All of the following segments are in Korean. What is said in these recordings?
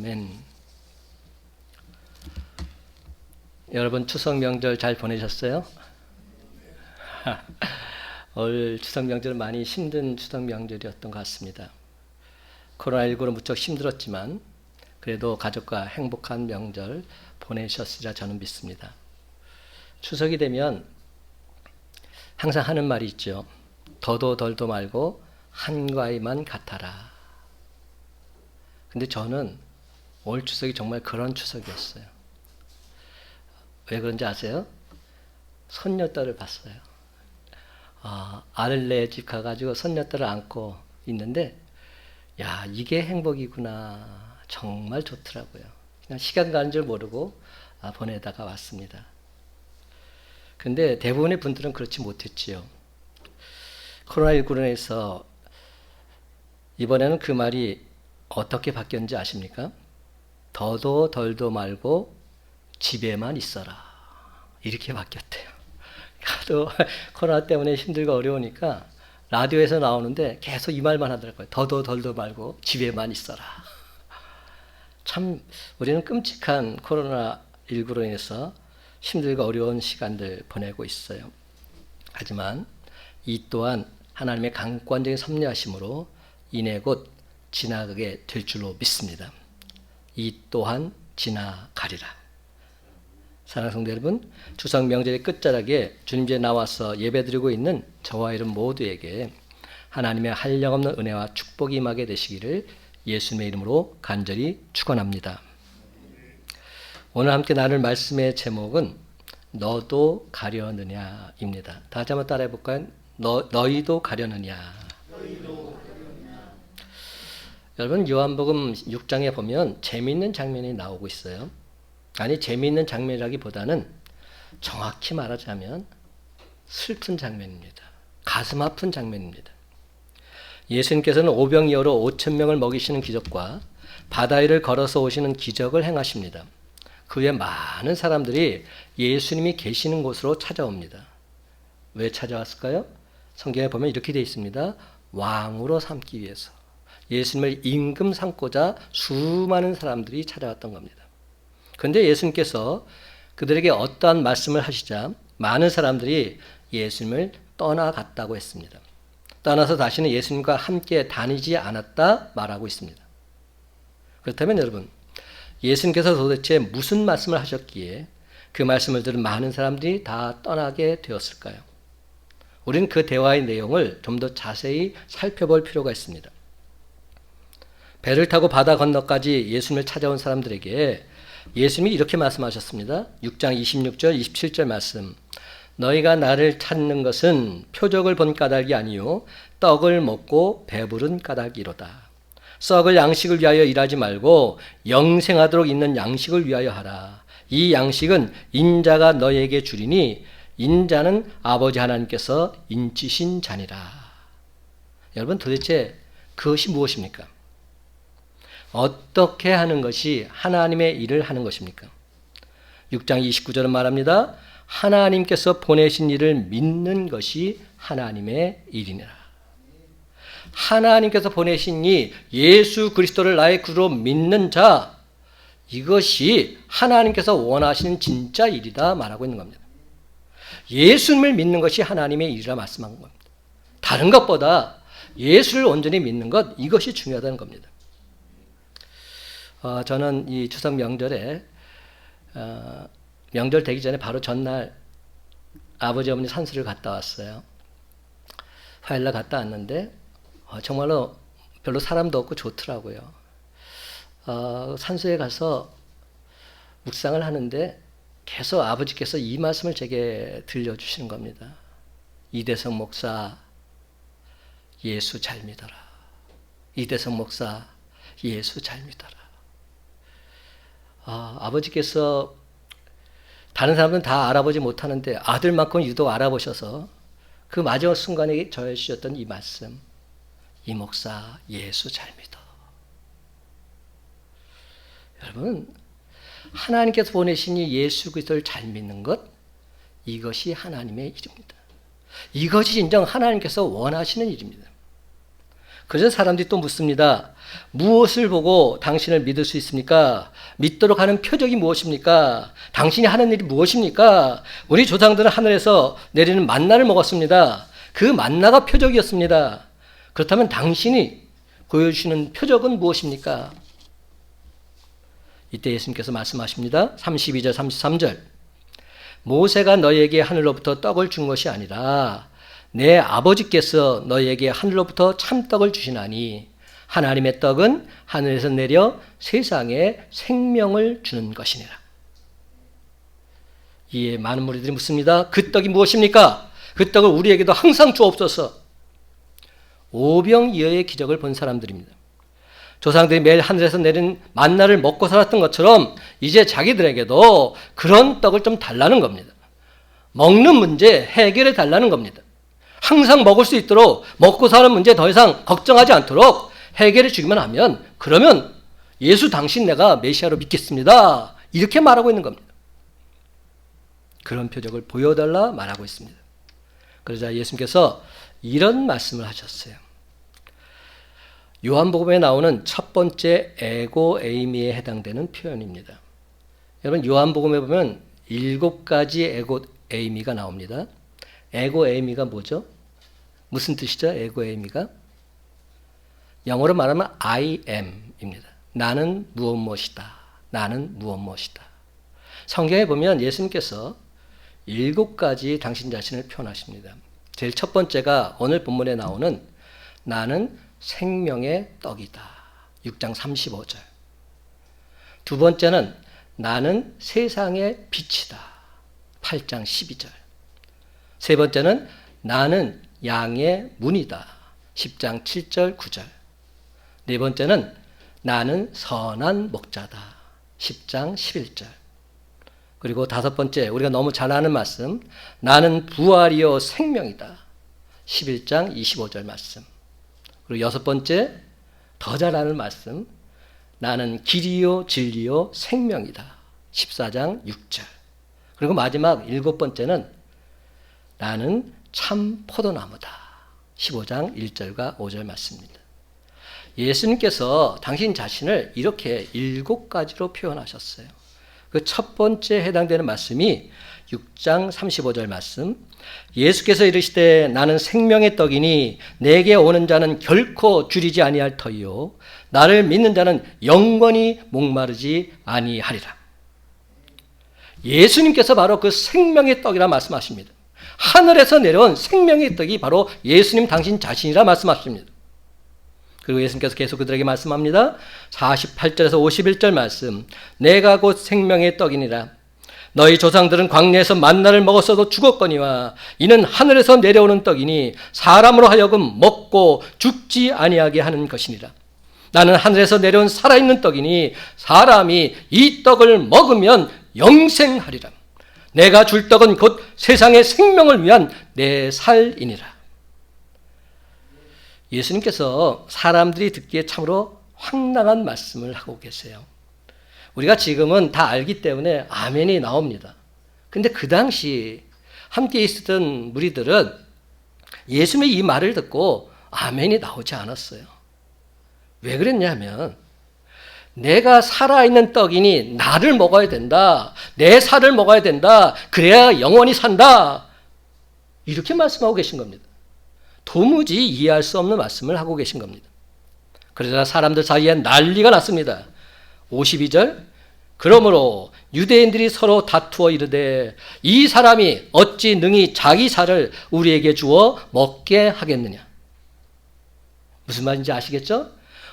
아멘. 여러분 추석 명절 잘 보내셨어요? 올 추석 명절은 많이 힘든 추석 명절이었던 것 같습니다. 코로나19로 무척 힘들었지만 그래도 가족과 행복한 명절 보내셨으리라 저는 믿습니다. 추석이 되면 항상 하는 말이 있죠. 더도 덜도 말고 한과에만 같아라. 근데 저는 올 추석이 정말 그런 추석이었어요. 왜 그런지 아세요? 손녀딸을 봤어요. 아들네 집 가가지고 손녀딸을 안고 있는데, 야, 이게 행복이구나. 정말 좋더라고요. 그냥 시간 가는 줄 모르고 보내다가 왔습니다. 근데 대부분의 분들은 그렇지 못했지요. 코로나19로 인해서 이번에는 그 말이 어떻게 바뀌었는지 아십니까? 더도 덜도 말고 집에만 있어라. 이렇게 바뀌었대요. 하도 코로나 때문에 힘들고 어려우니까 라디오에서 나오는데 계속 이 말만 하더라고요. 더도 덜도 말고 집에만 있어라. 참 우리는 끔찍한 코로나19로 인해서 힘들고 어려운 시간들 보내고 있어요. 하지만 이 또한 하나님의 강권적인 섭리하심으로 이내 곧 지나가게 될 줄로 믿습니다. 이 또한 지나가리라. 사랑하는 성도 여러분, 추석 명절의 끝자락에 주님께 나와서 예배드리고 있는 저와 여러분 모두에게 하나님의 한량없는 은혜와 축복이 임하게 되시기를 예수님의 이름으로 간절히 축원합니다. 오늘 함께 나눌 말씀의 제목은 너도 가려느냐입니다. 다시 한번 따라해 볼까요? 너희도 가려느냐. 여러분 요한복음 6장에 보면 재미있는 장면이 나오고 있어요. 아니 재미있는 장면이라기보다는 정확히 말하자면 슬픈 장면입니다. 가슴 아픈 장면입니다. 예수님께서는 오병이어로 5,000명을 먹이시는 기적과 바다 위를 걸어서 오시는 기적을 행하십니다. 그 후에 많은 사람들이 예수님이 계시는 곳으로 찾아옵니다. 왜 찾아왔을까요? 성경에 보면 이렇게 되어 있습니다. 왕으로 삼기 위해서. 예수님을 임금 삼고자 수많은 사람들이 찾아왔던 겁니다. 그런데 예수님께서 그들에게 어떠한 말씀을 하시자 많은 사람들이 예수님을 떠나갔다고 했습니다. 떠나서 다시는 예수님과 함께 다니지 않았다 말하고 있습니다. 그렇다면 여러분, 예수님께서 도대체 무슨 말씀을 하셨기에 그 말씀을 들은 많은 사람들이 다 떠나게 되었을까요? 우리는 그 대화의 내용을 좀 더 자세히 살펴볼 필요가 있습니다. 배를 타고 바다 건너까지 예수님을 찾아온 사람들에게 예수님이 이렇게 말씀하셨습니다. 6장 26절 27절 말씀. 너희가 나를 찾는 것은 표적을 본 까닭이 아니요 떡을 먹고 배부른 까닭이로다. 썩을 양식을 위하여 일하지 말고 영생하도록 있는 양식을 위하여 하라. 이 양식은 인자가 너희에게 주리니 인자는 아버지 하나님께서 인치신 자니라. 여러분 도대체 그것이 무엇입니까? 어떻게 하는 것이 하나님의 일을 하는 것입니까? 6장 29절은 말합니다. 하나님께서 보내신 일을 믿는 것이 하나님의 일이니라. 하나님께서 보내신 이 예수 그리스도를 나의 구주로 믿는 자, 이것이 하나님께서 원하시는 진짜 일이다 말하고 있는 겁니다. 예수님을 믿는 것이 하나님의 일이라 말씀한 겁니다. 다른 것보다 예수를 온전히 믿는 것, 이것이 중요하다는 겁니다. 저는 이 추석 명절에 명절 되기 전에 바로 전날 아버지 어머니 산수를 갔다 왔어요. 화요일날 갔다 왔는데 정말로 별로 사람도 없고 좋더라고요. 산수에 가서 묵상을 하는데 계속 아버지께서 이 말씀을 제게 들려주시는 겁니다. 이대성 목사 예수 잘 믿어라. 이대성 목사 예수 잘 믿어라. 아버지께서 다른 사람들은 다 알아보지 못하는데 아들만큼 유독 알아보셔서 그 마지막 순간에 저에 주셨던 이 말씀, 이 목사 예수 잘 믿어. 여러분, 하나님께서 보내신 이 예수 그리스도를 잘 믿는 것, 이것이 하나님의 일입니다. 이것이 진정 하나님께서 원하시는 일입니다. 그래서 사람들이 또 묻습니다. 무엇을 보고 당신을 믿을 수 있습니까? 믿도록 하는 표적이 무엇입니까? 당신이 하는 일이 무엇입니까? 우리 조상들은 하늘에서 내리는 만나를 먹었습니다. 그 만나가 표적이었습니다. 그렇다면 당신이 보여주시는 표적은 무엇입니까? 이때 예수님께서 말씀하십니다. 32절 33절. 모세가 너희에게 하늘로부터 떡을 준 것이 아니라 내 아버지께서 너희에게 하늘로부터 참떡을 주시나니 하나님의 떡은 하늘에서 내려 세상에 생명을 주는 것이니라. 이에 많은 무리들이 묻습니다. 그 떡이 무엇입니까? 그 떡을 우리에게도 항상 주옵소서. 오병이어의 기적을 본 사람들입니다. 조상들이 매일 하늘에서 내린 만나를 먹고 살았던 것처럼 이제 자기들에게도 그런 떡을 좀 달라는 겁니다. 먹는 문제 해결해 달라는 겁니다. 항상 먹을 수 있도록 먹고 사는 문제 더 이상 걱정하지 않도록 해결해 주기만 하면 그러면 예수 당신 내가 메시아로 믿겠습니다. 이렇게 말하고 있는 겁니다. 그런 표적을 보여달라 말하고 있습니다. 그러자 예수님께서 이런 말씀을 하셨어요. 요한복음에 나오는 첫 번째 에고 에이미에 해당되는 표현입니다. 여러분 요한복음에 보면 7가지 에고 에이미가 나옵니다. 에고 에이미가 뭐죠? 무슨 뜻이죠? 에고 에이미가? 영어로 말하면 I am입니다. 나는 무엇이다. 나는 무엇이다. 성경에 보면 예수님께서 7가지 당신 자신을 표현하십니다. 제일 첫 번째가 오늘 본문에 나오는 나는 생명의 떡이다. 6장 35절. 두 번째는 나는 세상의 빛이다. 8장 12절. 세 번째는 나는 양의 문이다. 10장 7절 9절. 네 번째는 나는 선한 목자다. 10장 11절. 그리고 다섯 번째 우리가 너무 잘 아는 말씀 나는 부활이요 생명이다. 11장 25절 말씀. 그리고 여섯 번째 더 잘 아는 말씀 나는 길이요 진리요 생명이다. 14장 6절. 그리고 마지막 일곱 번째는 나는 참 포도나무다. 15장 1절과 5절 말씀입니다. 예수님께서 당신 자신을 이렇게 7가지로 표현하셨어요. 그 첫 번째 해당되는 말씀이 6장 35절 말씀. 예수께서 이르시되 나는 생명의 떡이니 내게 오는 자는 결코 줄이지 아니할 터이요 나를 믿는 자는 영원히 목마르지 아니하리라. 예수님께서 바로 그 생명의 떡이라 말씀하십니다. 하늘에서 내려온 생명의 떡이 바로 예수님 당신 자신이라 말씀하십니다. 그리고 예수님께서 계속 그들에게 말씀합니다. 48절에서 51절 말씀. 내가 곧 생명의 떡이니라. 너희 조상들은 광야에서 만나를 먹었어도 죽었거니와 이는 하늘에서 내려오는 떡이니 사람으로 하여금 먹고 죽지 아니하게 하는 것이니라. 나는 하늘에서 내려온 살아있는 떡이니 사람이 이 떡을 먹으면 영생하리라. 내가 줄 떡은 곧 세상의 생명을 위한 내 살이니라. 예수님께서 사람들이 듣기에 참으로 황당한 말씀을 하고 계세요. 우리가 지금은 다 알기 때문에 아멘이 나옵니다. 근데 그 당시 함께 있었던 무리들은 예수님의 이 말을 듣고 아멘이 나오지 않았어요. 왜 그랬냐면 내가 살아있는 떡이니 나를 먹어야 된다. 내 살을 먹어야 된다. 그래야 영원히 산다. 이렇게 말씀하고 계신 겁니다. 도무지 이해할 수 없는 말씀을 하고 계신 겁니다. 그러자 사람들 사이에 난리가 났습니다. 52절. 그러므로 유대인들이 서로 다투어 이르되 이 사람이 어찌 능히 자기 살을 우리에게 주어 먹게 하겠느냐. 무슨 말인지 아시겠죠?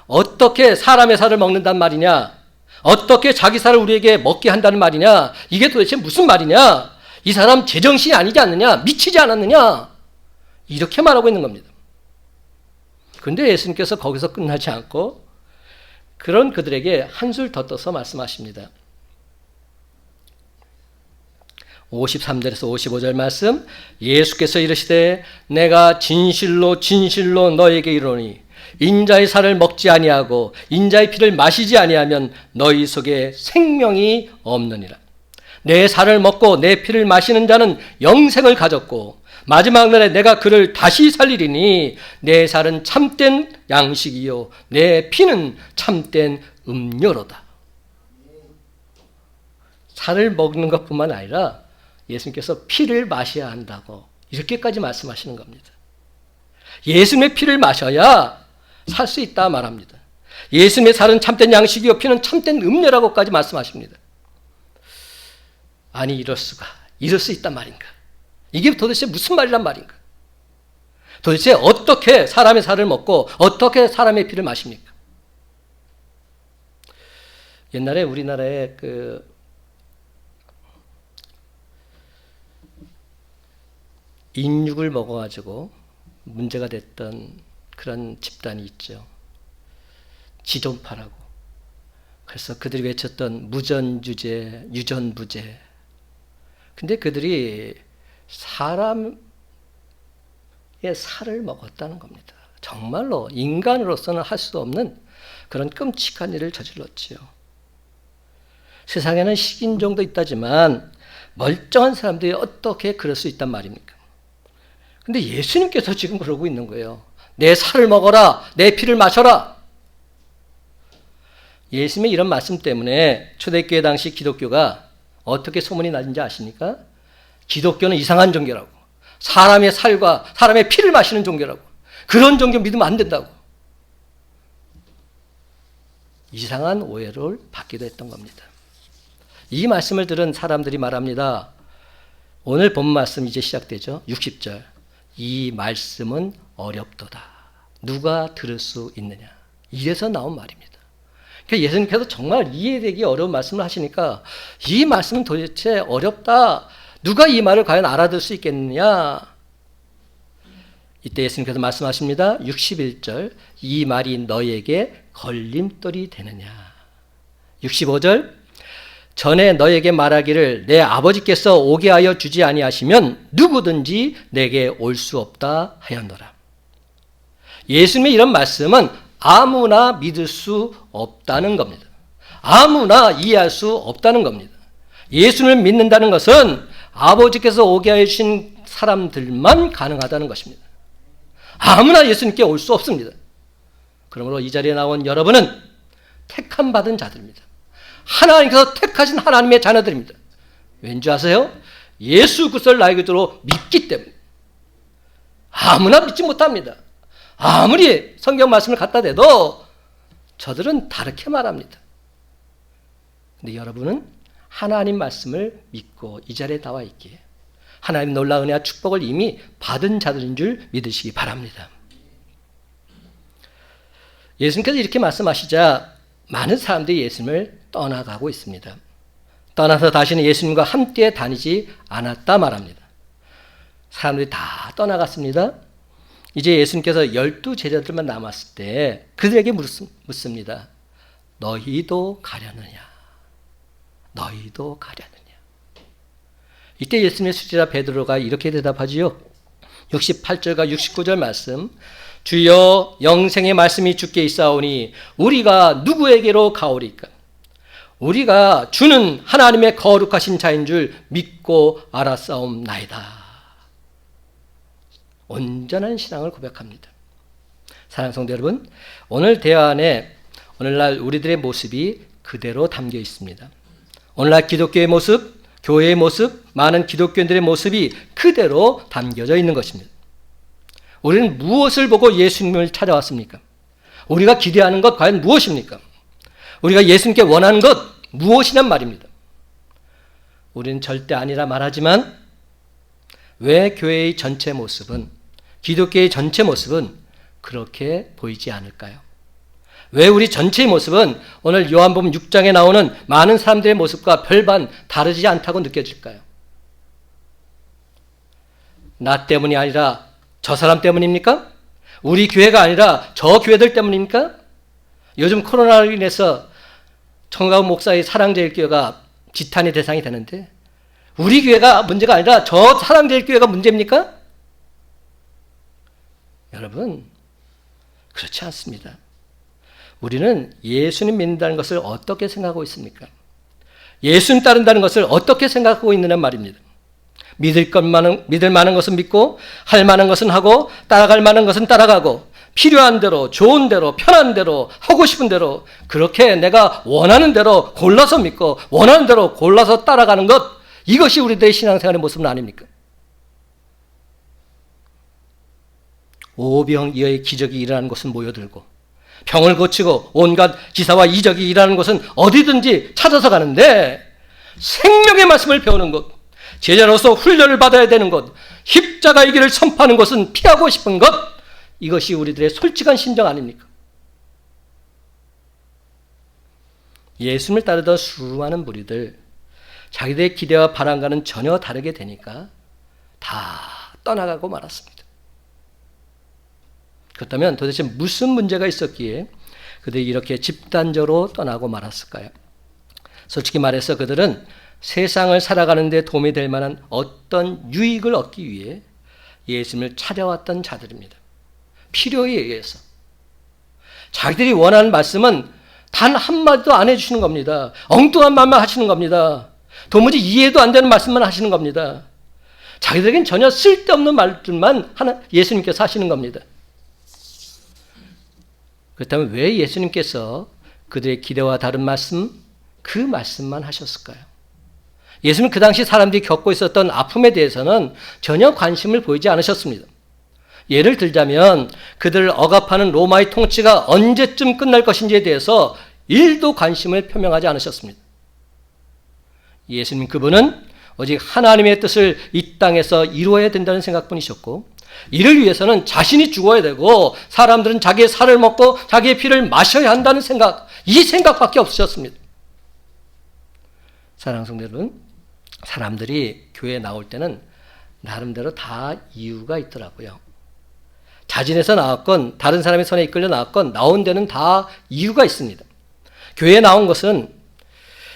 어떻게 사람의 살을 먹는단 말이냐? 어떻게 자기 살을 우리에게 먹게 한다는 말이냐? 이게 도대체 무슨 말이냐? 이 사람 제정신이 아니지 않느냐? 미치지 않았느냐? 이렇게 말하고 있는 겁니다. 그런데 예수님께서 거기서 끝나지 않고 그런 그들에게 한술 더 떠서 말씀하십니다. 53절에서 55절 말씀. 예수께서 이르시되 내가 진실로 진실로 너에게 이르노니 인자의 살을 먹지 아니하고 인자의 피를 마시지 아니하면 너희 속에 생명이 없느니라. 내 살을 먹고 내 피를 마시는 자는 영생을 가졌고 마지막 날에 내가 그를 다시 살리리니 내 살은 참된 양식이요 내 피는 참된 음료로다. 살을 먹는 것뿐만 아니라 예수님께서 피를 마셔야 한다고 이렇게까지 말씀하시는 겁니다. 예수님의 피를 마셔야 살 수 있다 말합니다. 예수님의 살은 참된 양식이요 피는 참된 음료라고까지 말씀하십니다. 아니 이럴 수가, 이럴 수 있단 말인가? 이게 도대체 무슨 말이란 말인가? 도대체 어떻게 사람의 살을 먹고 어떻게 사람의 피를 마십니까? 옛날에 우리나라에 인육을 먹어가지고 문제가 됐던 그런 집단이 있죠. 지존파라고. 그래서 그들이 외쳤던 무전주제, 유전부제. 근데 그들이 사람의 살을 먹었다는 겁니다. 정말로 인간으로서는 할 수 없는 그런 끔찍한 일을 저질렀지요. 세상에는 식인종도 있다지만 멀쩡한 사람들이 어떻게 그럴 수 있단 말입니까? 근데 예수님께서 지금 그러고 있는 거예요. 내 살을 먹어라, 내 피를 마셔라. 예수님의 이런 말씀 때문에 초대교회 당시 기독교가 어떻게 소문이 났는지 아십니까? 기독교는 이상한 종교라고, 사람의 살과 사람의 피를 마시는 종교라고, 그런 종교 믿으면 안 된다고 이상한 오해를 받기도 했던 겁니다. 이 말씀을 들은 사람들이 말합니다. 오늘 본 말씀 이제 시작되죠. 60절. 이 말씀은 어렵도다. 누가 들을 수 있느냐. 이래서 나온 말입니다. 그러니까 예수님께서 정말 이해되기 어려운 말씀을 하시니까 이 말씀은 도대체 어렵다. 누가 이 말을 과연 알아들 수 있겠느냐. 이때 예수님께서 말씀하십니다. 61절. 이 말이 너에게 걸림돌이 되느냐. 65절. 전에 너에게 말하기를 내 아버지께서 오게 하여 주지 아니하시면 누구든지 내게 올 수 없다 하였노라. 예수님의 이런 말씀은 아무나 믿을 수 없다는 겁니다. 아무나 이해할 수 없다는 겁니다. 예수를 믿는다는 것은 아버지께서 오게 하여 주신 사람들만 가능하다는 것입니다. 아무나 예수님께 올 수 없습니다. 그러므로 이 자리에 나온 여러분은 택함 받은 자들입니다. 하나님께서 택하신 하나님의 자녀들입니다. 왠지 아세요? 예수 그리스도를 나의 구주로 믿기 때문에. 아무나 믿지 못합니다. 아무리 성경 말씀을 갖다 대도 저들은 다르게 말합니다. 근데 여러분은 하나님 말씀을 믿고 이 자리에 나와 있기에 하나님 놀라운 은혜와 축복을 이미 받은 자들인 줄 믿으시기 바랍니다. 예수님께서 이렇게 말씀하시자 많은 사람들이 예수님을 떠나가고 있습니다. 떠나서 다시는 예수님과 함께 다니지 않았다 말합니다. 사람들이 다 떠나갔습니다. 이제 예수님께서 12 제자들만 남았을 때 그들에게 묻습니다. 너희도 가려느냐? 너희도 가려느냐? 이때 예수님의 수제자 베드로가 이렇게 대답하지요. 68절과 69절 말씀. 주여 영생의 말씀이 주께 있사오니 우리가 누구에게로 가오리까? 우리가 주는 하나님의 거룩하신 자인 줄 믿고 알았사옵나이다. 온전한 신앙을 고백합니다. 사랑하는 성도 여러분, 오늘 대화 안에 오늘날 우리들의 모습이 그대로 담겨 있습니다. 오늘날 기독교의 모습, 교회의 모습, 많은 기독교인들의 모습이 그대로 담겨져 있는 것입니다. 우리는 무엇을 보고 예수님을 찾아왔습니까? 우리가 기대하는 것 과연 무엇입니까? 우리가 예수님께 원하는 것 무엇이냔 말입니다. 우리는 절대 아니라 말하지만 왜 교회의 전체 모습은, 기독교의 전체 모습은 그렇게 보이지 않을까요? 왜 우리 전체의 모습은 오늘 요한복음 6장에 나오는 많은 사람들의 모습과 별반 다르지 않다고 느껴질까요? 나 때문이 아니라 저 사람 때문입니까? 우리 교회가 아니라 저 교회들 때문입니까? 요즘 코로나로 인해서 청가훈 목사의 사랑제일교회가 지탄의 대상이 되는데 우리 교회가 문제가 아니라 저 사랑제일교회가 문제입니까? 여러분, 그렇지 않습니다. 우리는 예수님 믿는다는 것을 어떻게 생각하고 있습니까? 예수님 따른다는 것을 어떻게 생각하고 있느냐 말입니다. 믿을 만한 것은 믿고, 할 만한 것은 하고, 따라갈 만한 것은 따라가고, 필요한 대로, 좋은 대로, 편한 대로, 하고 싶은 대로, 그렇게 내가 원하는 대로 골라서 믿고, 원하는 대로 골라서 따라가는 것, 이것이 우리들의 신앙생활의 모습은 아닙니까? 오병이어의 기적이 일어나는 곳은 모여들고, 병을 고치고 온갖 기사와 이적이 일어나는 곳은 어디든지 찾아서 가는데, 생명의 말씀을 배우는 것, 제자로서 훈련을 받아야 되는 것, 십자가의 길을 선포하는 것은 피하고 싶은 것, 이것이 우리들의 솔직한 심정 아닙니까? 예수님을 따르던 수많은 무리들, 자기들의 기대와 바람과는 전혀 다르게 되니까 다 떠나가고 말았습니다. 그렇다면 도대체 무슨 문제가 있었기에 그들이 이렇게 집단적으로 떠나고 말았을까요? 솔직히 말해서 그들은 세상을 살아가는 데 도움이 될 만한 어떤 유익을 얻기 위해 예수님을 찾아왔던 자들입니다. 필요에 의해서. 자기들이 원하는 말씀은 단 한마디도 안 해주시는 겁니다. 엉뚱한 말만 하시는 겁니다. 도무지 이해도 안 되는 말씀만 하시는 겁니다. 자기들에겐 전혀 쓸데없는 말들만 예수님께서 하시는 겁니다. 그렇다면 왜 예수님께서 그들의 기대와 다른 말씀, 그 말씀만 하셨을까요? 예수님은 그 당시 사람들이 겪고 있었던 아픔에 대해서는 전혀 관심을 보이지 않으셨습니다. 예를 들자면 그들을 억압하는 로마의 통치가 언제쯤 끝날 것인지에 대해서 1도 관심을 표명하지 않으셨습니다. 예수님 그분은 오직 하나님의 뜻을 이 땅에서 이루어야 된다는 생각뿐이셨고, 이를 위해서는 자신이 죽어야 되고 사람들은 자기의 살을 먹고 자기의 피를 마셔야 한다는 생각, 이 생각밖에 없으셨습니다. 사랑하는 성도 여러분, 사람들이 교회에 나올 때는 나름대로 다 이유가 있더라고요. 자진해서 나왔건 다른 사람의 손에 이끌려 나왔건 나온 데는 다 이유가 있습니다. 교회에 나온 것은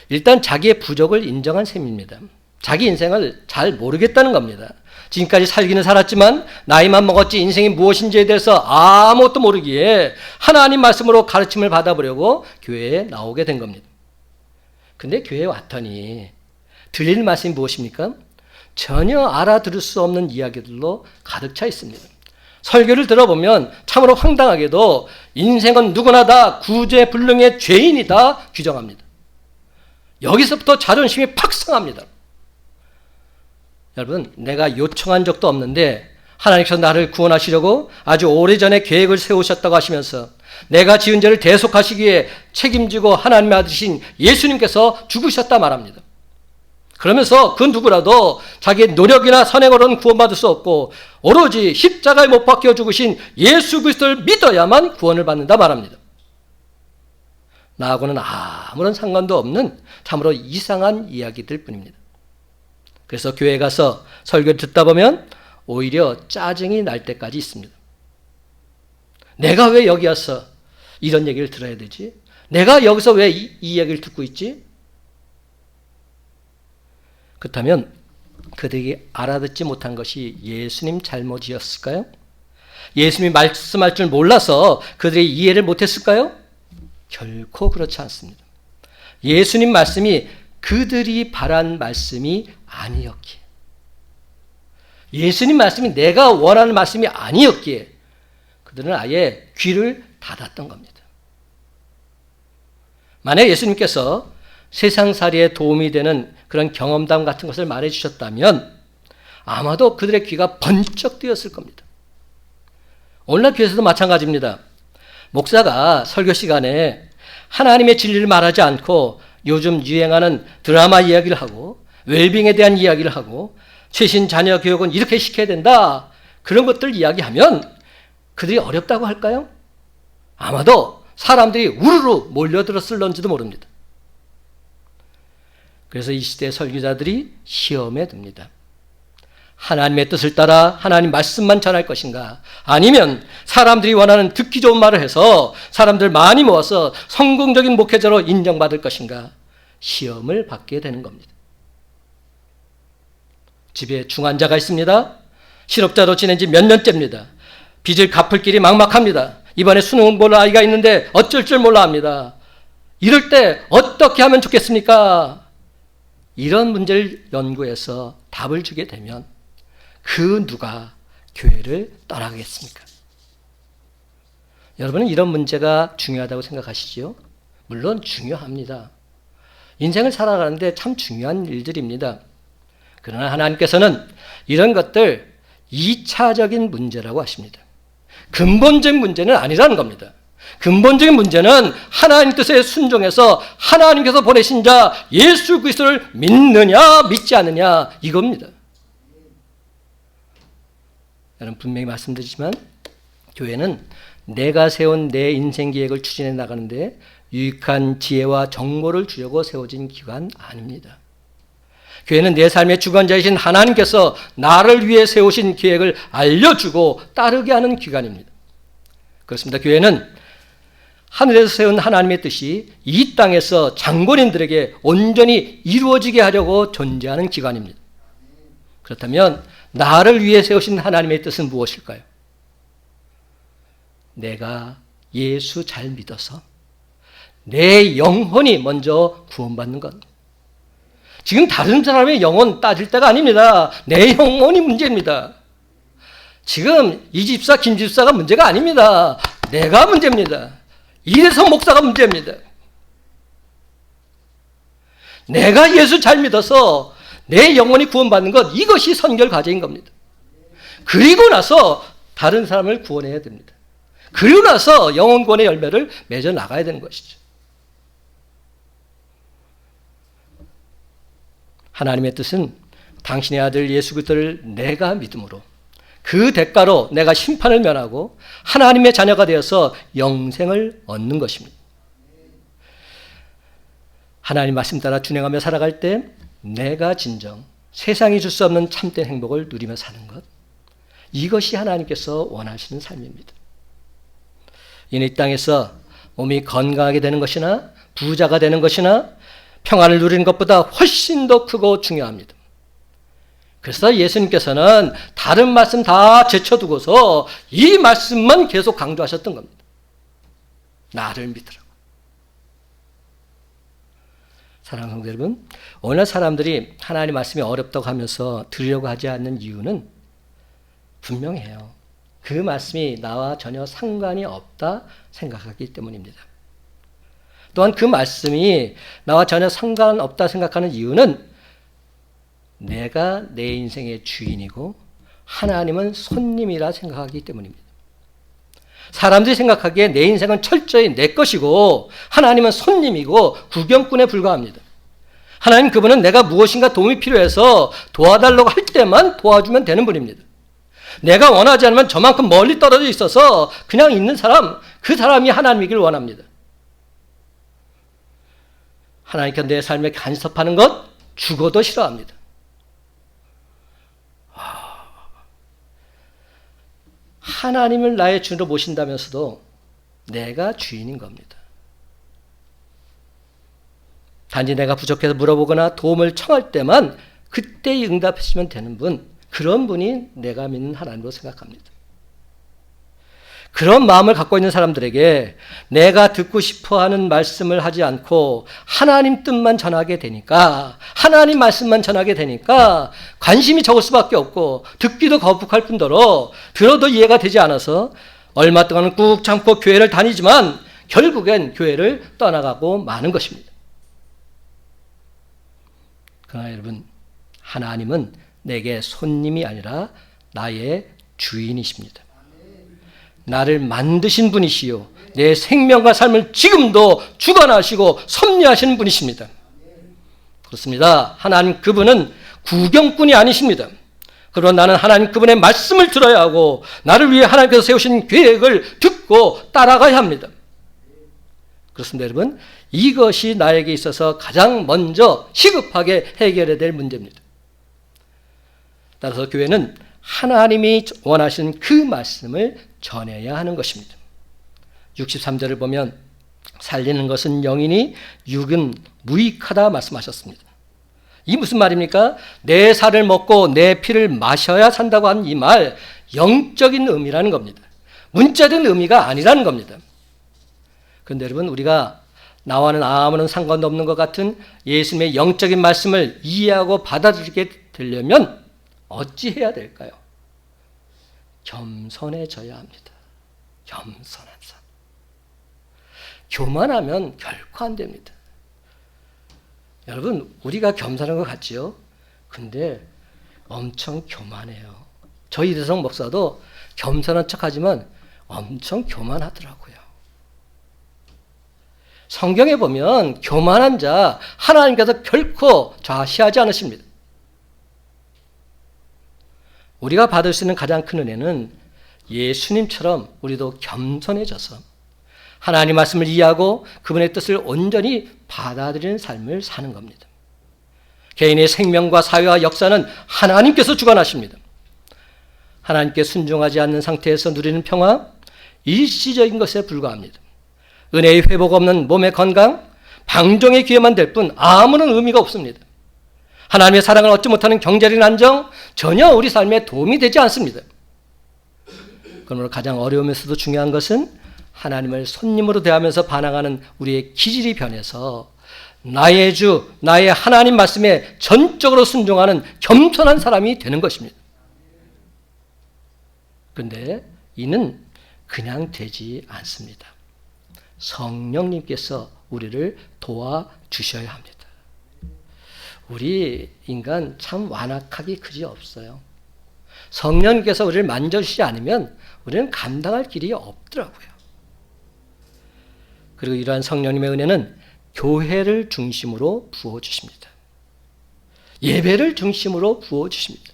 일단 자기의 부족을 인정한 셈입니다. 자기 인생을 잘 모르겠다는 겁니다. 지금까지 살기는 살았지만 나이만 먹었지 인생이 무엇인지에 대해서 아무것도 모르기에 하나님 말씀으로 가르침을 받아보려고 교회에 나오게 된 겁니다. 근데 교회에 왔더니 들릴 말씀이 무엇입니까? 전혀 알아들을 수 없는 이야기들로 가득 차 있습니다. 설교를 들어보면 참으로 황당하게도 인생은 누구나 다 구제불능의 죄인이다 규정합니다. 여기서부터 자존심이 팍 상합니다. 여러분, 내가 요청한 적도 없는데 하나님께서 나를 구원하시려고 아주 오래전에 계획을 세우셨다고 하시면서 내가 지은 죄를 대속하시기 위해 책임지고 하나님의 아들이신 예수님께서 죽으셨다 말합니다. 그러면서 그 누구라도 자기의 노력이나 선행으로는 구원받을 수 없고 오로지 십자가에 못 박혀 죽으신 예수 그리스도를 믿어야만 구원을 받는다 말합니다. 나하고는 아무런 상관도 없는 참으로 이상한 이야기들 뿐입니다. 그래서 교회에 가서 설교를 듣다 보면 오히려 짜증이 날 때까지 있습니다. 내가 왜 여기 와서 이런 얘기를 들어야 되지? 내가 여기서 왜 이 얘기를 듣고 있지? 그렇다면 그들이 알아듣지 못한 것이 예수님 잘못이었을까요? 예수님이 말씀할 줄 몰라서 그들이 이해를 못했을까요? 결코 그렇지 않습니다. 예수님 말씀이 그들이 바란 말씀이 아니었기에, 예수님 말씀이 내가 원하는 말씀이 아니었기에 그들은 아예 귀를 닫았던 겁니다. 만약 예수님께서 세상살이에 도움이 되는 그런 경험담 같은 것을 말해주셨다면 아마도 그들의 귀가 번쩍 뜨였을 겁니다. 오늘날 교회에서도 마찬가지입니다. 목사가 설교 시간에 하나님의 진리를 말하지 않고 요즘 유행하는 드라마 이야기를 하고 웰빙에 대한 이야기를 하고 최신 자녀 교육은 이렇게 시켜야 된다, 그런 것들 이야기하면 그들이 어렵다고 할까요? 아마도 사람들이 우르르 몰려들었을런지도 모릅니다. 그래서 이 시대의 설교자들이 시험에 듭니다. 하나님의 뜻을 따라 하나님 말씀만 전할 것인가, 아니면 사람들이 원하는 듣기 좋은 말을 해서 사람들 많이 모아서 성공적인 목회자로 인정받을 것인가, 시험을 받게 되는 겁니다. 집에 중환자가 있습니다. 실업자로 지낸 지 몇 년째입니다. 빚을 갚을 길이 막막합니다. 이번에 수능 볼 아이가 있는데 어쩔 줄 몰라 합니다. 이럴 때 어떻게 하면 좋겠습니까? 이런 문제를 연구해서 답을 주게 되면 그 누가 교회를 떠나겠습니까? 여러분은 이런 문제가 중요하다고 생각하시지요? 물론 중요합니다. 인생을 살아가는데 참 중요한 일들입니다. 그러나 하나님께서는 이런 것들 2차적인 문제라고 하십니다. 근본적인 문제는 아니라는 겁니다. 근본적인 문제는 하나님 뜻에 순종해서 하나님께서 보내신 자 예수 그리스도를 믿느냐 믿지 않느냐 이겁니다. 여러분 분명히 말씀드리지만 교회는 내가 세운 내 인생 계획을 추진해 나가는데 유익한 지혜와 정보를 주려고 세워진 기관 아닙니다. 교회는 내 삶의 주관자이신 하나님께서 나를 위해 세우신 계획을 알려주고 따르게 하는 기관입니다. 그렇습니다. 교회는 하늘에서 세운 하나님의 뜻이 이 땅에서 장본인들에게 온전히 이루어지게 하려고 존재하는 기관입니다. 그렇다면 나를 위해 세우신 하나님의 뜻은 무엇일까요? 내가 예수 잘 믿어서 내 영혼이 먼저 구원받는 것. 지금 다른 사람의 영혼 따질 때가 아닙니다. 내 영혼이 문제입니다. 지금 이 집사, 김 집사가 문제가 아닙니다. 내가 문제입니다. 이래서 목사가 문제입니다. 내가 예수 잘 믿어서 내 영혼이 구원받는 것, 이것이 선결 과정인 겁니다. 그리고 나서 다른 사람을 구원해야 됩니다. 그리고 나서 영혼 구원의 열매를 맺어 나가야 되는 것이죠. 하나님의 뜻은 당신의 아들 예수 그리스도를 내가 믿음으로 그 대가로 내가 심판을 면하고 하나님의 자녀가 되어서 영생을 얻는 것입니다. 하나님 말씀 따라 준행하며 살아갈 때 내가 진정 세상이 줄 수 없는 참된 행복을 누리며 사는 것, 이것이 하나님께서 원하시는 삶입니다. 이는 이 땅에서 몸이 건강하게 되는 것이나 부자가 되는 것이나 평안을 누리는 것보다 훨씬 더 크고 중요합니다. 그래서 예수님께서는 다른 말씀 다 제쳐두고서 이 말씀만 계속 강조하셨던 겁니다. 나를 믿으라고. 사랑하는 성도 여러분, 오늘 사람들이 하나님 말씀이 어렵다고 하면서 들으려고 하지 않는 이유는 분명해요. 그 말씀이 나와 전혀 상관이 없다 생각하기 때문입니다. 또한 그 말씀이 나와 전혀 상관없다 생각하는 이유는 내가 내 인생의 주인이고 하나님은 손님이라 생각하기 때문입니다. 사람들이 생각하기에 내 인생은 철저히 내 것이고 하나님은 손님이고 구경꾼에 불과합니다. 하나님 그분은 내가 무엇인가 도움이 필요해서 도와달라고 할 때만 도와주면 되는 분입니다. 내가 원하지 않으면 저만큼 멀리 떨어져 있어서 그냥 있는 사람, 그 사람이 하나님이길 원합니다. 하나님께 내 삶에 간섭하는 것 죽어도 싫어합니다. 하나님을 나의 주인으로 모신다면서도 내가 주인인 겁니다. 단지 내가 부족해서 물어보거나 도움을 청할 때만 그때 응답하시면 되는 분, 그런 분이 내가 믿는 하나님으로 생각합니다. 그런 마음을 갖고 있는 사람들에게 내가 듣고 싶어하는 말씀을 하지 않고 하나님 뜻만 전하게 되니까, 하나님 말씀만 전하게 되니까 관심이 적을 수밖에 없고 듣기도 거북할 뿐더러 들어도 이해가 되지 않아서 얼마 동안은 꾹 참고 교회를 다니지만 결국엔 교회를 떠나가고 마는 것입니다. 그러나 여러분, 하나님은 내게 손님이 아니라 나의 주인이십니다. 나를 만드신 분이시요 내 생명과 삶을 지금도 주관하시고 섭리하시는 분이십니다. 그렇습니다. 하나님 그분은 구경꾼이 아니십니다. 그러나 나는 하나님 그분의 말씀을 들어야 하고 나를 위해 하나님께서 세우신 계획을 듣고 따라가야 합니다. 그렇습니다. 여러분, 이것이 나에게 있어서 가장 먼저 시급하게 해결해야 될 문제입니다. 따라서 교회는 하나님이 원하시는 그 말씀을 전해야 하는 것입니다. 63절을 보면 살리는 것은 영이니 육은 무익하다 말씀하셨습니다. 이 무슨 말입니까? 내 살을 먹고 내 피를 마셔야 산다고 한 이 말, 영적인 의미라는 겁니다. 문자적인 의미가 아니라는 겁니다. 그런데 여러분, 우리가 나와는 아무런 상관도 없는 것 같은 예수님의 영적인 말씀을 이해하고 받아들이게 되려면 어찌해야 될까요? 겸손해져야 합니다. 겸손한 삶. 교만하면 결코 안 됩니다. 여러분, 우리가 겸손한 것 같지요? 근데 엄청 교만해요. 저희 이대성 목사도 겸손한 척하지만 엄청 교만하더라고요. 성경에 보면 교만한 자 하나님께서 결코 좌시하지 않으십니다. 우리가 받을 수 있는 가장 큰 은혜는 예수님처럼 우리도 겸손해져서 하나님 말씀을 이해하고 그분의 뜻을 온전히 받아들이는 삶을 사는 겁니다. 개인의 생명과 사회와 역사는 하나님께서 주관하십니다. 하나님께 순종하지 않는 상태에서 누리는 평화, 일시적인 것에 불과합니다. 은혜의 회복 없는 몸의 건강, 방종의 기회만 될 뿐 아무런 의미가 없습니다. 하나님의 사랑을 얻지 못하는 경제적인 안정, 전혀 우리 삶에 도움이 되지 않습니다. 그러므로 가장 어려우면서도 중요한 것은 하나님을 손님으로 대하면서 반항하는 우리의 기질이 변해서 나의 주, 나의 하나님 말씀에 전적으로 순종하는 겸손한 사람이 되는 것입니다. 그런데 이는 그냥 되지 않습니다. 성령님께서 우리를 도와주셔야 합니다. 우리 인간 참 완악하기 그지 없어요. 성령님께서 우리를 만져주시지 않으면 우리는 감당할 길이 없더라고요. 그리고 이러한 성령님의 은혜는 교회를 중심으로 부어주십니다. 예배를 중심으로 부어주십니다.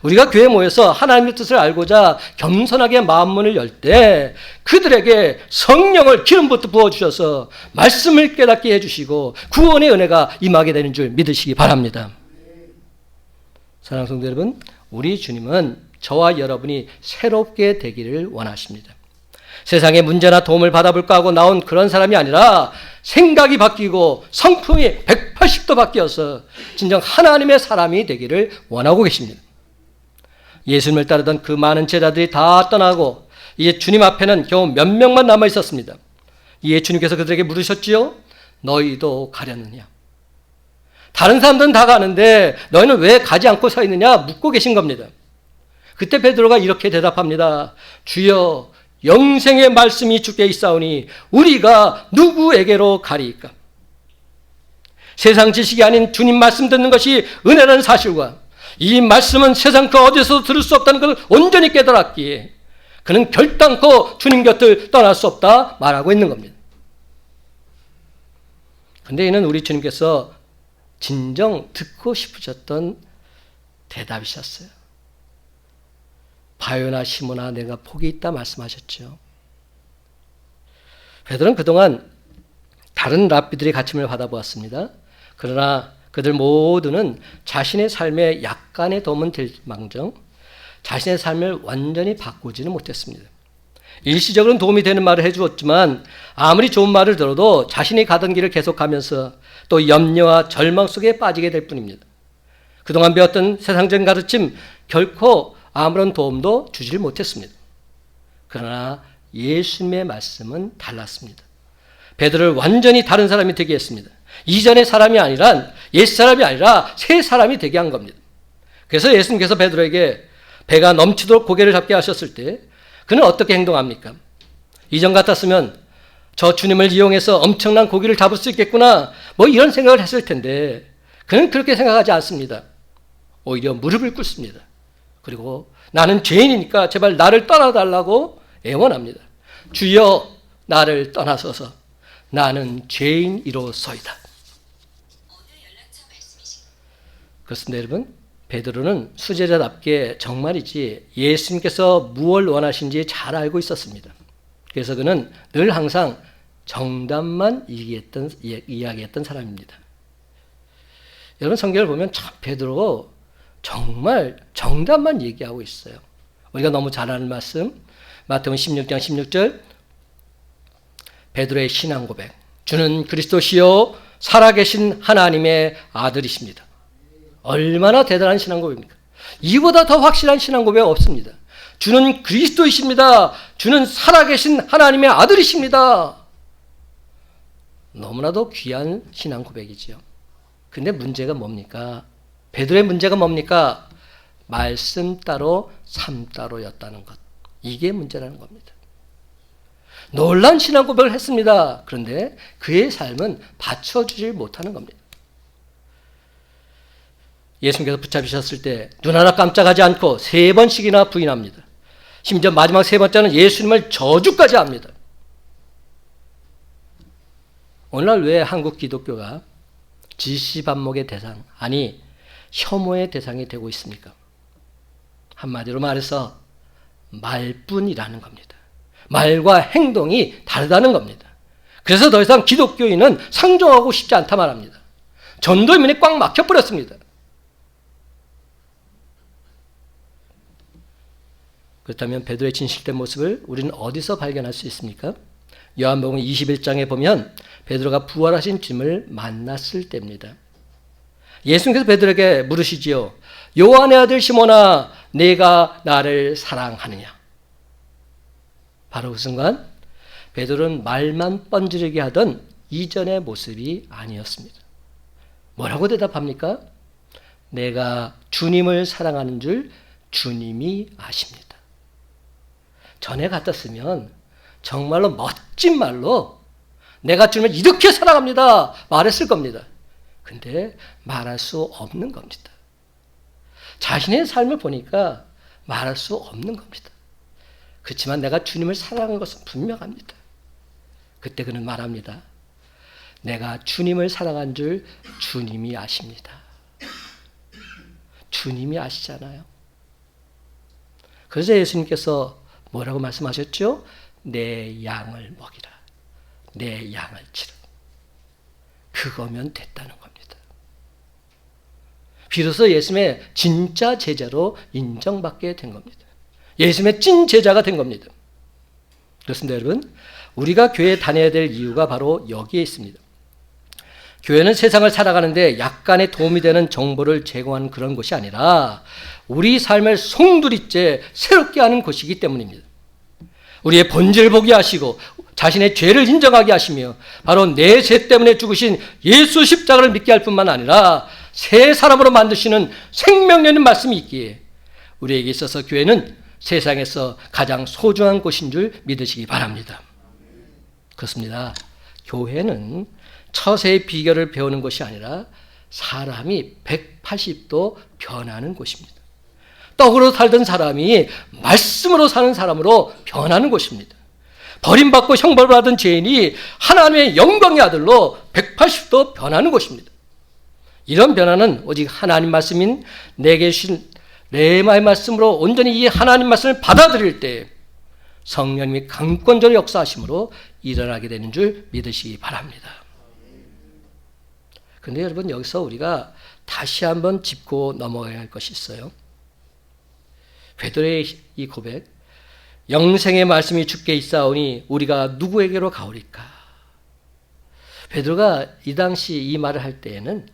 우리가 교회에 모여서 하나님의 뜻을 알고자 겸손하게 마음문을 열 때 그들에게 성령을 기름부터 부어주셔서 말씀을 깨닫게 해주시고 구원의 은혜가 임하게 되는 줄 믿으시기 바랍니다. 사랑하는 성도 여러분, 우리 주님은 저와 여러분이 새롭게 되기를 원하십니다. 세상의 문제나 도움을 받아볼까 하고 나온 그런 사람이 아니라 생각이 바뀌고 성품이 180도 바뀌어서 진정 하나님의 사람이 되기를 원하고 계십니다. 예수님을 따르던 그 많은 제자들이 다 떠나고 이제 주님 앞에는 겨우 몇 명만 남아 있었습니다. 이에 주님께서 그들에게 물으셨지요? 너희도 가려느냐? 다른 사람들은 다 가는데 너희는 왜 가지 않고 서 있느냐? 묻고 계신 겁니다. 그때 베드로가 이렇게 대답합니다. 주여, 영생의 말씀이 주께 있사오니 우리가 누구에게로 가리이까? 세상 지식이 아닌 주님 말씀 듣는 것이 은혜라는 사실과 이 말씀은 세상 그 어디서도 들을 수 없다는 것을 온전히 깨달았기에 그는 결단코 주님 곁을 떠날 수 없다 말하고 있는 겁니다. 그런데 이는 우리 주님께서 진정 듣고 싶으셨던 대답이셨어요. 바요나 시몬아 내가 복이 있다 말씀하셨죠. 베드로는 그동안 다른 랍비들의 가르침을 받아보았습니다. 그러나 그들 모두는 자신의 삶에 약간의 도움은 될 망정 자신의 삶을 완전히 바꾸지는 못했습니다. 일시적으로는 도움이 되는 말을 해주었지만 아무리 좋은 말을 들어도 자신이 가던 길을 계속하면서 또 염려와 절망 속에 빠지게 될 뿐입니다. 그동안 배웠던 세상적인 가르침 결코 아무런 도움도 주질 못했습니다. 그러나 예수님의 말씀은 달랐습니다. 베드로를 완전히 다른 사람이 되게 했습니다. 이전의 사람이 아니라 옛 사람이 아니라 새 사람이 되게 한 겁니다. 그래서 예수님께서 베드로에게 배가 넘치도록 고개를 잡게 하셨을 때 그는 어떻게 행동합니까? 이전 같았으면 저 주님을 이용해서 엄청난 고기를 잡을 수 있겠구나 뭐 이런 생각을 했을 텐데 그는 그렇게 생각하지 않습니다. 오히려 무릎을 꿇습니다. 그리고 나는 죄인이니까 제발 나를 떠나달라고 애원합니다. 주여 나를 떠나소서 나는 죄인이로소이다. 그렇습니다 여러분. 베드로는 수제자답게 정말이지 예수님께서 무엇을 원하신지 잘 알고 있었습니다. 그래서 그는 늘 항상 정답만 이야기했던 사람입니다. 여러분 성경을 보면 참 베드로가 정말 정답만 얘기하고 있어요. 우리가 너무 잘 아는 말씀 마태복음 16장 16절 베드로의 신앙 고백 주는 그리스도시요 살아계신 하나님의 아들이십니다. 얼마나 대단한 신앙 고백입니까? 이보다 더 확실한 신앙 고백 없습니다. 주는 그리스도이십니다. 주는 살아계신 하나님의 아들이십니다. 너무나도 귀한 신앙 고백이지요. 근데 문제가 뭡니까? 베드로의 문제가 뭡니까? 말씀 따로 삶 따로였다는 것. 이게 문제라는 겁니다. 놀라운 신앙 고백을 했습니다. 그런데 그의 삶은 받쳐주지 못하는 겁니다. 예수님께서 붙잡히셨을 때 눈 하나 깜짝하지 않고 3번씩이나 부인합니다. 심지어 마지막 3번째는 예수님을 저주까지 합니다. 오늘날 왜 한국 기독교가 지시반목의 대상, 아니 혐오의 대상이 되고 있습니까? 한마디로 말해서 말뿐이라는 겁니다. 말과 행동이 다르다는 겁니다. 그래서 더 이상 기독교인은 상종하고 싶지 않다 말합니다. 전도민이 꽉 막혀버렸습니다. 그렇다면 베드로의 진실된 모습을 우리는 어디서 발견할 수 있습니까? 요한복음 21장에 보면 베드로가 부활하신 주님을 만났을 때입니다. 예수님께서 베드로에게 물으시지요. 요한의 아들 시몬아, 내가 나를 사랑하느냐? 바로 그 순간 베드로는 말만 뻔지르게 하던 이전의 모습이 아니었습니다. 뭐라고 대답합니까? 내가 주님을 사랑하는 줄 주님이 아십니다. 전에 같았으면 정말로 멋진 말로 내가 주님을 이렇게 사랑합니다 말했을 겁니다. 근데 말할 수 없는 겁니다. 자신의 삶을 보니까 말할 수 없는 겁니다. 그렇지만 내가 주님을 사랑하는 것은 분명합니다. 그때 그는 말합니다. 내가 주님을 사랑한 줄 주님이 아십니다. 주님이 아시잖아요. 그래서 예수님께서 뭐라고 말씀하셨죠? 내 양을 먹이라. 내 양을 치라. 그거면 됐다는 겁니다. 비로소 예수님의 진짜 제자로 인정받게 된 겁니다. 예수님의 찐 제자가 된 겁니다. 그렇습니다, 여러분. 우리가 교회에 다녀야 될 이유가 바로 여기에 있습니다. 교회는 세상을 살아가는데 약간의 도움이 되는 정보를 제공하는 그런 곳이 아니라 우리 삶을 송두리째 새롭게 하는 곳이기 때문입니다. 우리의 본질을 보게 하시고 자신의 죄를 인정하게 하시며 바로 내 죄 때문에 죽으신 예수 십자가를 믿게 할 뿐만 아니라 새 사람으로 만드시는 생명력인 말씀이 있기에 우리에게 있어서 교회는 세상에서 가장 소중한 곳인 줄 믿으시기 바랍니다. 그렇습니다. 교회는 처세의 비결을 배우는 것이 아니라 사람이 180도 변하는 곳입니다. 떡으로 살던 사람이 말씀으로 사는 사람으로 변하는 곳입니다. 버림받고 형벌받은 죄인이 하나님의 영광의 아들로 180도 변하는 곳입니다. 이런 변화는 오직 하나님 말씀인 내게 주신 레마의 말씀으로 온전히 이 하나님 말씀을 받아들일 때 성령님이 강권적으로 역사하심으로 일어나게 되는 줄 믿으시기 바랍니다. 그런데 여러분, 여기서 우리가 다시 한번 짚고 넘어가야 할 것이 있어요. 베드로의 이 고백, 영생의 말씀이 주께 있사오니 우리가 누구에게로 가오리까? 베드로가 이 당시 이 말을 할 때에는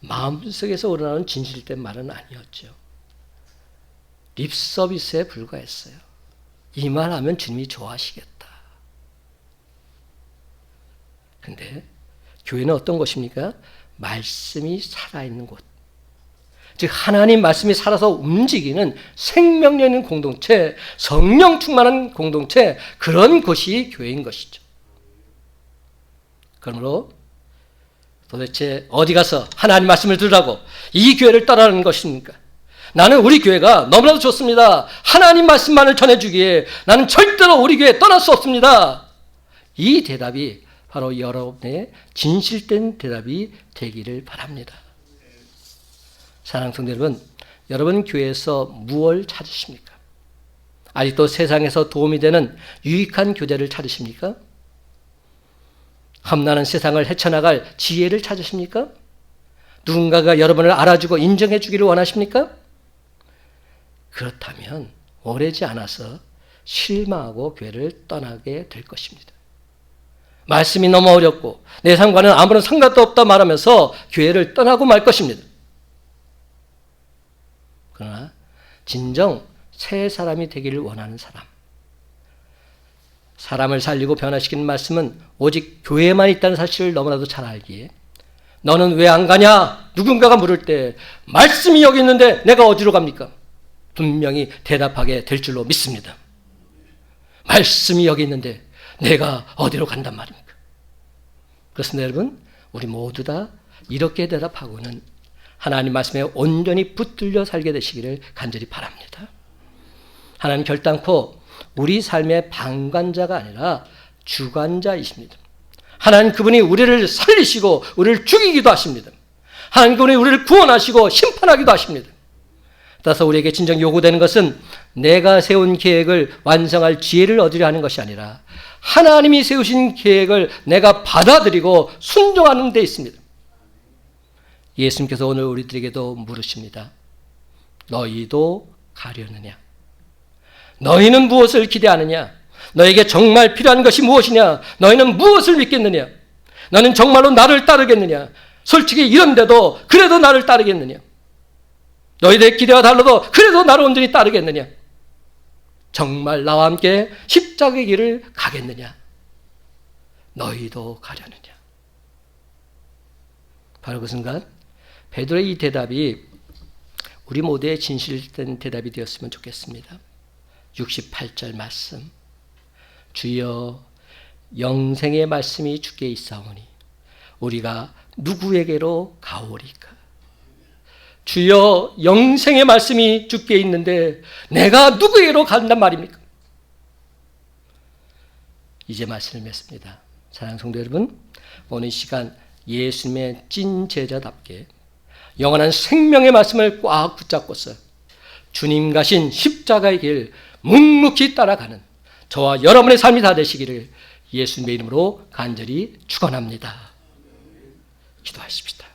마음속에서 우러나오는 진실된 말은 아니었죠. 립 서비스에 불과했어요. 이 말 하면 주님이 좋아하시겠다. 근데 교회는 어떤 곳입니까? 말씀이 살아있는 곳. 즉 하나님 말씀이 살아서 움직이는 생명력 있는 공동체, 성령 충만한 공동체, 그런 곳이 교회인 것이죠. 그러므로 도대체 어디 가서 하나님 말씀을 들으라고 이 교회를 떠나는 것입니까? 나는 우리 교회가 너무나도 좋습니다. 하나님 말씀만을 전해주기에 나는 절대로 우리 교회에 떠날 수 없습니다. 이 대답이 바로 여러분의 진실된 대답이 되기를 바랍니다. 사랑하는 성도 여러분, 여러분 교회에서 무엇을 찾으십니까? 아직도 세상에서 도움이 되는 유익한 교제를 찾으십니까? 험난한 세상을 헤쳐나갈 지혜를 찾으십니까? 누군가가 여러분을 알아주고 인정해 주기를 원하십니까? 그렇다면 오래지 않아서 실망하고 교회를 떠나게 될 것입니다. 말씀이 너무 어렵고 내 삶과는 아무런 상관도 없다 말하면서 교회를 떠나고 말 것입니다. 그러나 진정 새 사람이 되기를 원하는 사람, 사람을 살리고 변화시키는 말씀은 오직 교회에만 있다는 사실을 너무나도 잘 알기에 너는 왜 안 가냐? 누군가가 물을 때 말씀이 여기 있는데 내가 어디로 갑니까? 분명히 대답하게 될 줄로 믿습니다. 말씀이 여기 있는데 내가 어디로 간단 말입니까? 그렇습니다, 여러분. 우리 모두 다 이렇게 대답하고는 하나님 말씀에 온전히 붙들려 살게 되시기를 간절히 바랍니다. 하나님 결단코 우리 삶의 방관자가 아니라 주관자이십니다. 하나님 그분이 우리를 살리시고 우리를 죽이기도 하십니다. 하나님 그분이 우리를 구원하시고 심판하기도 하십니다. 따라서 우리에게 진정 요구되는 것은 내가 세운 계획을 완성할 지혜를 얻으려 하는 것이 아니라 하나님이 세우신 계획을 내가 받아들이고 순종하는 데 있습니다. 예수님께서 오늘 우리들에게도 물으십니다. 너희도 가려느냐? 너희는 무엇을 기대하느냐? 너에게 정말 필요한 것이 무엇이냐? 너희는 무엇을 믿겠느냐? 너는 정말로 나를 따르겠느냐? 솔직히 이런데도 그래도 나를 따르겠느냐? 너희들의 기대와 달라도 그래도 나를 온전히 따르겠느냐? 정말 나와 함께 십자가의 길을 가겠느냐? 너희도 가려느냐? 바로 그 순간 베드로의 이 대답이 우리 모두의 진실된 대답이 되었으면 좋겠습니다. 68절 말씀. 주여 영생의 말씀이 주께 있사오니 우리가 누구에게로 가오리까? 주여 영생의 말씀이 주께 있는데 내가 누구에게로 간단 말입니까? 이제 말씀을 맺습니다. 사랑하는 성도 여러분, 오늘 시간 예수님의 찐 제자답게 영원한 생명의 말씀을 꽉 붙잡고서 주님 가신 십자가의 길 묵묵히 따라가는 저와 여러분의 삶이 다 되시기를 예수님의 이름으로 간절히 축원합니다. 기도하십시다.